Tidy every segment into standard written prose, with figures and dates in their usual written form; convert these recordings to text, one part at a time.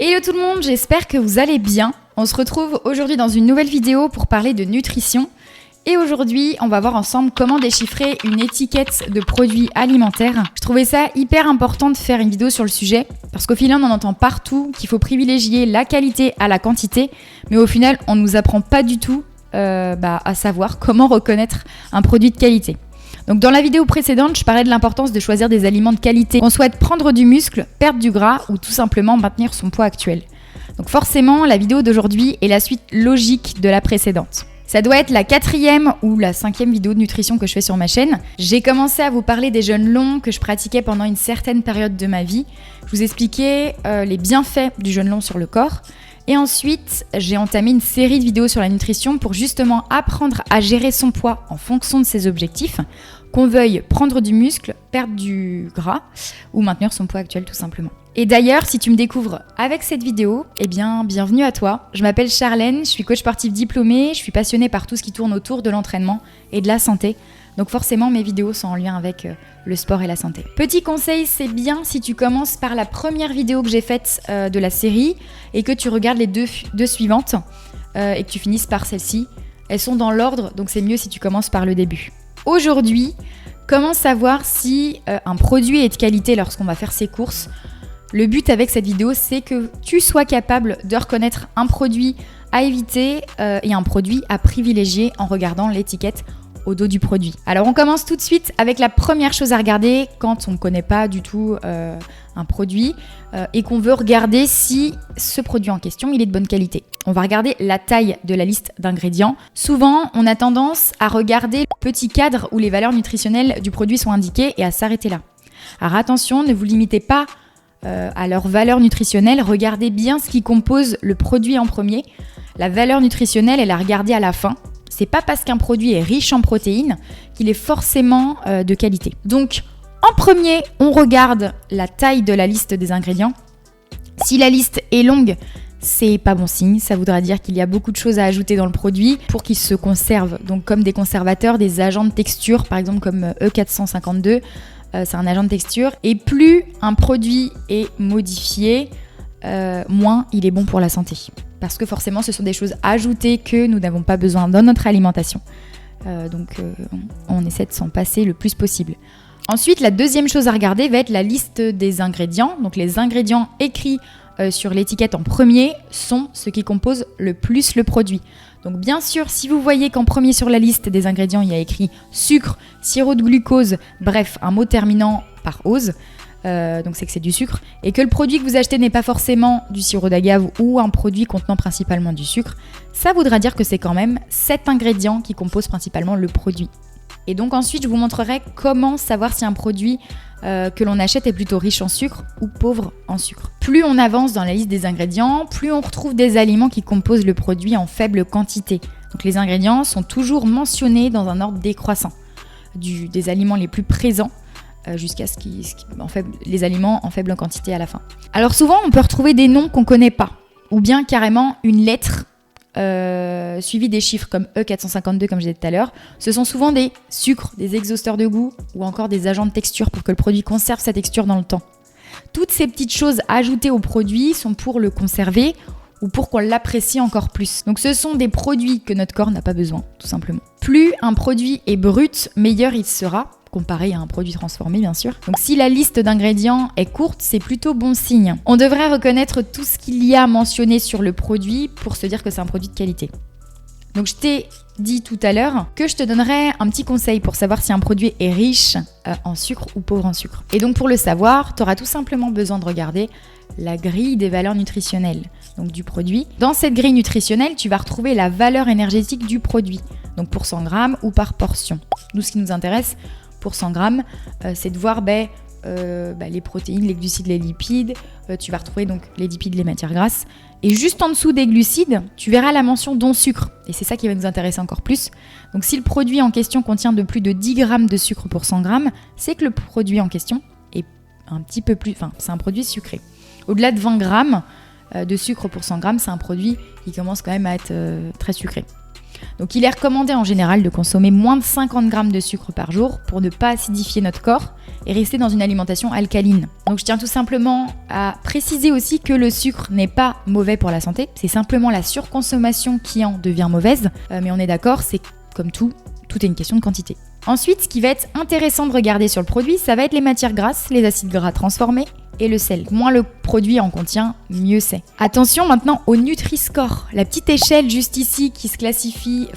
Hello tout le monde, j'espère que vous allez bien. On se retrouve aujourd'hui dans une nouvelle vidéo pour parler de nutrition. Et aujourd'hui, on va voir ensemble comment déchiffrer une étiquette de produits alimentaires. Je trouvais ça hyper important de faire une vidéo sur le sujet parce qu'au final, on entend partout qu'il faut privilégier la qualité à la quantité, mais au final, on ne nous apprend pas du tout à savoir comment reconnaître un produit de qualité. Donc dans la vidéo précédente, je parlais de l'importance de choisir des aliments de qualité. On souhaite prendre du muscle, perdre du gras ou tout simplement maintenir son poids actuel. Donc forcément, la vidéo d'aujourd'hui est la suite logique de la précédente. Ça doit être la 4e ou la 5e vidéo de nutrition que je fais sur ma chaîne. J'ai commencé à vous parler des jeûnes longs que je pratiquais pendant une certaine période de ma vie. Je vous expliquais les bienfaits du jeûne long sur le corps. Et ensuite, j'ai entamé une série de vidéos sur la nutrition pour justement apprendre à gérer son poids en fonction de ses objectifs, qu'on veuille prendre du muscle, perdre du gras ou maintenir son poids actuel tout simplement. Et d'ailleurs, si tu me découvres avec cette vidéo, eh bien, bienvenue à toi. Je m'appelle Charlène, je suis coach sportif diplômée, je suis passionnée par tout ce qui tourne autour de l'entraînement et de la santé. Donc forcément, mes vidéos sont en lien avec le sport et la santé. Petit conseil, c'est bien si tu commences par la première vidéo que j'ai faite de la série et que tu regardes les deux suivantes et que tu finisses par celle-ci. Elles sont dans l'ordre, donc c'est mieux si tu commences par le début. Aujourd'hui, comment savoir si un produit est de qualité lorsqu'on va faire ses courses ? Le but avec cette vidéo, c'est que tu sois capable de reconnaître un produit à éviter et un produit à privilégier en regardant l'étiquette au dos du produit. Alors on commence tout de suite avec la première chose à regarder quand on ne connaît pas du tout un produit et qu'on veut regarder si ce produit en question il est de bonne qualité. On va regarder la taille de la liste d'ingrédients. Souvent, on a tendance à regarder le petit cadre où les valeurs nutritionnelles du produit sont indiquées et à s'arrêter là. Alors attention, ne vous limitez pas à leurs valeurs nutritionnelles, regardez bien ce qui compose le produit en premier. La valeur nutritionnelle, elle est à regarder à la fin. C'est pas parce qu'un produit est riche en protéines qu'il est forcément de qualité. Donc, en premier, on regarde la taille de la liste des ingrédients. Si la liste est longue, c'est pas bon signe. Ça voudra dire qu'il y a beaucoup de choses à ajouter dans le produit pour qu'il se conserve. Donc, comme des conservateurs, des agents de texture, par exemple comme E452, c'est un agent de texture. Et plus un produit est modifié, moins il est bon pour la santé. Parce que forcément, ce sont des choses ajoutées que nous n'avons pas besoin dans notre alimentation. Donc, on essaie de s'en passer le plus possible. Ensuite, la deuxième chose à regarder va être la liste des ingrédients. Donc, les ingrédients écrits sur l'étiquette en premier sont ce qui compose le plus le produit. Donc, bien sûr, si vous voyez qu'en premier sur la liste des ingrédients, il y a écrit sucre, sirop de glucose, bref, un mot terminant par ose, donc c'est que c'est du sucre, et que le produit que vous achetez n'est pas forcément du sirop d'agave ou un produit contenant principalement du sucre, ça voudra dire que c'est quand même 7 ingrédients qui composent principalement le produit. Et donc ensuite, je vous montrerai comment savoir si un produit que l'on achète est plutôt riche en sucre ou pauvre en sucre. Plus on avance dans la liste des ingrédients, plus on retrouve des aliments qui composent le produit en faible quantité. Donc les ingrédients sont toujours mentionnés dans un ordre décroissant, des aliments les plus présents jusqu'à les aliments en faible quantité à la fin. Alors souvent, on peut retrouver des noms qu'on ne connaît pas, ou bien carrément une lettre suivie des chiffres comme E452 comme j'ai dit tout à l'heure. Ce sont souvent des sucres, des exhausteurs de goût ou encore des agents de texture pour que le produit conserve sa texture dans le temps. Toutes ces petites choses ajoutées au produit sont pour le conserver ou pour qu'on l'apprécie encore plus. Donc ce sont des produits que notre corps n'a pas besoin, tout simplement. Plus un produit est brut, meilleur il sera, comparé à un produit transformé bien sûr. Donc si la liste d'ingrédients est courte, c'est plutôt bon signe. On devrait reconnaître tout ce qu'il y a mentionné sur le produit pour se dire que c'est un produit de qualité. Donc je t'ai dit tout à l'heure que je te donnerais un petit conseil pour savoir si un produit est riche en sucre ou pauvre en sucre. Et donc pour le savoir, tu auras tout simplement besoin de regarder la grille des valeurs nutritionnelles donc du produit. Dans cette grille nutritionnelle, tu vas retrouver la valeur énergétique du produit, donc pour 100 grammes ou par portion. Nous, ce qui nous intéresse pour 100 grammes, c'est de voir les protéines, les glucides, les lipides. Tu vas retrouver donc les lipides, les matières grasses. Et juste en dessous des glucides, tu verras la mention dont sucre. Et c'est ça qui va nous intéresser encore plus. Donc si le produit en question contient de plus de 10 grammes de sucre pour 100 grammes, c'est que le produit en question est un petit peu plus... c'est un produit sucré. Au-delà de 20 grammes de sucre pour 100 grammes, c'est un produit qui commence quand même à être très sucré. Donc il est recommandé en général de consommer moins de 50 grammes de sucre par jour pour ne pas acidifier notre corps et rester dans une alimentation alcaline. Donc je tiens tout simplement à préciser aussi que le sucre n'est pas mauvais pour la santé, c'est simplement la surconsommation qui en devient mauvaise, mais on est d'accord, c'est comme tout est une question de quantité. Ensuite, ce qui va être intéressant de regarder sur le produit, ça va être les matières grasses, les acides gras transformés et le sel. Moins le produit en contient, mieux c'est. Attention maintenant au Nutri-Score, la petite échelle juste ici qui classifie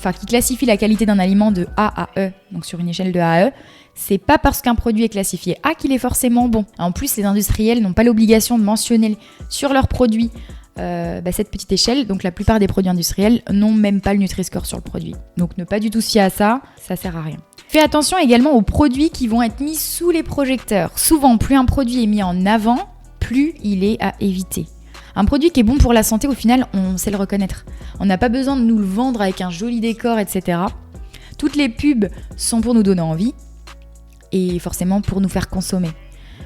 la qualité d'un aliment de A à E, donc sur une échelle de A à E. C'est pas parce qu'un produit est classifié A qu'il est forcément bon. En plus, les industriels n'ont pas l'obligation de mentionner sur leurs produits cette petite échelle, donc la plupart des produits industriels n'ont même pas le Nutri-Score sur le produit. Donc ne pas du tout se fier à ça, ça sert à rien. Fais attention également aux produits qui vont être mis sous les projecteurs. Souvent, plus un produit est mis en avant, plus il est à éviter. Un produit qui est bon pour la santé, au final, on sait le reconnaître. On n'a pas besoin de nous le vendre avec un joli décor, etc. Toutes les pubs sont pour nous donner envie et forcément pour nous faire consommer.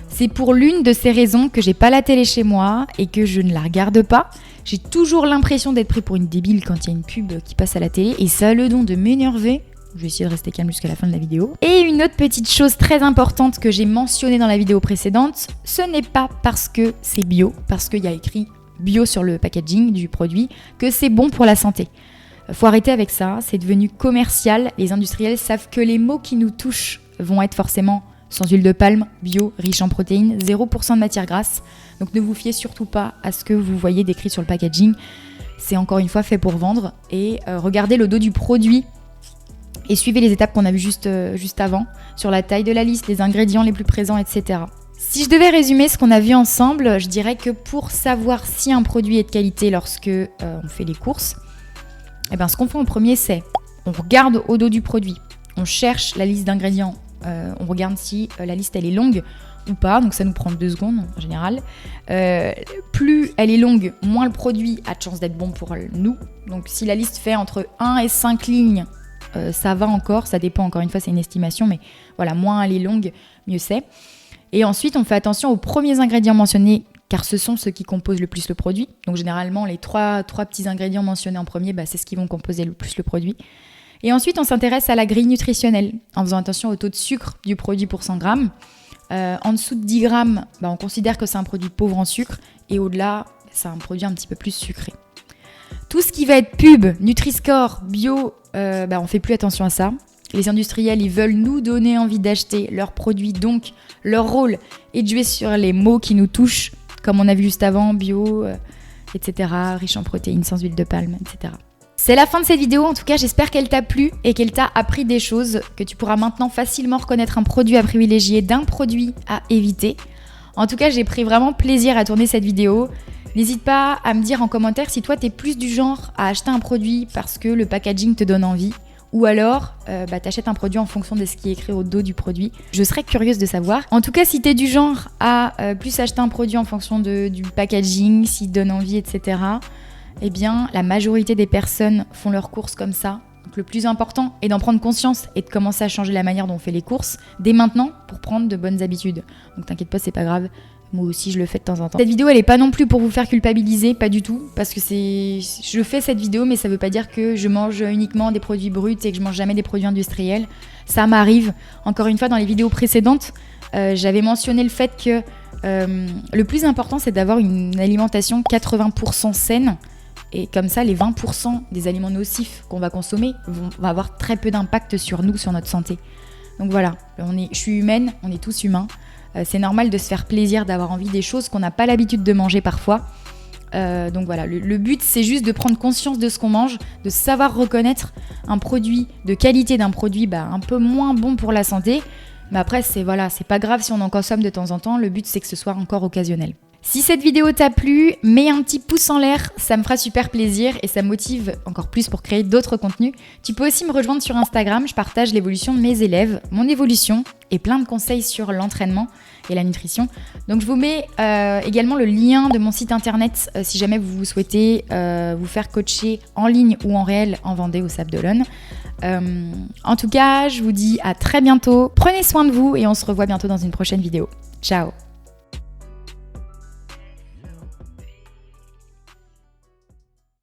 C'est pour l'une de ces raisons que j'ai pas la télé chez moi et que je ne la regarde pas. J'ai toujours l'impression d'être pris pour une débile quand il y a une pub qui passe à la télé et ça a le don de m'énerver. Je vais essayer de rester calme jusqu'à la fin de la vidéo. Et une autre petite chose très importante que j'ai mentionnée dans la vidéo précédente, ce n'est pas parce que c'est bio, parce qu'il y a écrit bio sur le packaging du produit, que c'est bon pour la santé. Faut arrêter avec ça, c'est devenu commercial. Les industriels savent que les mots qui nous touchent vont être forcément sans huile de palme, bio, riche en protéines, 0% de matière grasse. Donc ne vous fiez surtout pas à ce que vous voyez décrit sur le packaging. C'est encore une fois fait pour vendre. Et regardez le dos du produit et suivez les étapes qu'on a vues juste avant, sur la taille de la liste, les ingrédients les plus présents, etc. Si je devais résumer ce qu'on a vu ensemble, je dirais que pour savoir si un produit est de qualité lorsque on fait les courses, ce qu'on fait en premier, c'est on regarde au dos du produit, on cherche la liste d'ingrédients, on regarde si la liste elle est longue ou pas, donc ça nous prend 2 secondes en général. Plus elle est longue, moins le produit a de chance d'être bon pour nous. Donc si la liste fait entre 1 et 5 lignes, ça va encore, ça dépend, encore une fois c'est une estimation, mais voilà, moins elle est longue, mieux c'est. Et ensuite on fait attention aux premiers ingrédients mentionnés, car ce sont ceux qui composent le plus le produit. Donc généralement les trois petits ingrédients mentionnés en premier, c'est ce qui vont composer le plus le produit. Et ensuite on s'intéresse à la grille nutritionnelle, en faisant attention au taux de sucre du produit pour 100 grammes. En dessous de 10 grammes, on considère que c'est un produit pauvre en sucre, et au-delà, c'est un produit un petit peu plus sucré. Tout ce qui va être pub, Nutri-Score, bio, on fait plus attention à ça. Les industriels, ils veulent nous donner envie d'acheter leurs produits, donc leur rôle est de jouer sur les mots qui nous touchent, comme on a vu juste avant, bio, etc., riche en protéines, sans huile de palme, etc. C'est la fin de cette vidéo, en tout cas j'espère qu'elle t'a plu et qu'elle t'a appris des choses, que tu pourras maintenant facilement reconnaître un produit à privilégier d'un produit à éviter. En tout cas j'ai pris vraiment plaisir à tourner cette vidéo. N'hésite pas à me dire en commentaire si toi t'es plus du genre à acheter un produit parce que le packaging te donne envie, ou alors t'achètes un produit en fonction de ce qui est écrit au dos du produit. Je serais curieuse de savoir. En tout cas si t'es du genre à plus acheter un produit en fonction du packaging, s'il te donne envie, etc., la majorité des personnes font leurs courses comme ça. Donc le plus important est d'en prendre conscience et de commencer à changer la manière dont on fait les courses dès maintenant pour prendre de bonnes habitudes. Donc t'inquiète pas, c'est pas grave. Moi aussi, je le fais de temps en temps. Cette vidéo, elle est pas non plus pour vous faire culpabiliser, pas du tout. Parce que je fais cette vidéo, mais ça veut pas dire que je mange uniquement des produits bruts et que je mange jamais des produits industriels. Ça m'arrive. Encore une fois, dans les vidéos précédentes, j'avais mentionné le fait que le plus important, c'est d'avoir une alimentation 80% saine. Et comme ça, les 20% des aliments nocifs qu'on va consommer vont avoir très peu d'impact sur nous, sur notre santé. Donc voilà, je suis humaine, on est tous humains. C'est normal de se faire plaisir, d'avoir envie des choses qu'on n'a pas l'habitude de manger parfois. Donc voilà, le but c'est juste de prendre conscience de ce qu'on mange, de savoir reconnaître un produit de qualité d'un produit un peu moins bon pour la santé. Mais après, c'est pas grave si on en consomme de temps en temps, le but c'est que ce soit encore occasionnel. Si cette vidéo t'a plu, mets un petit pouce en l'air, ça me fera super plaisir et ça me motive encore plus pour créer d'autres contenus. Tu peux aussi me rejoindre sur Instagram, je partage l'évolution de mes élèves, mon évolution et plein de conseils sur l'entraînement et la nutrition. Donc je vous mets également le lien de mon site internet si jamais vous souhaitez vous faire coacher en ligne ou en réel en Vendée au Sable d'Olonne. En tout cas, je vous dis à très bientôt, prenez soin de vous et on se revoit bientôt dans une prochaine vidéo. Ciao!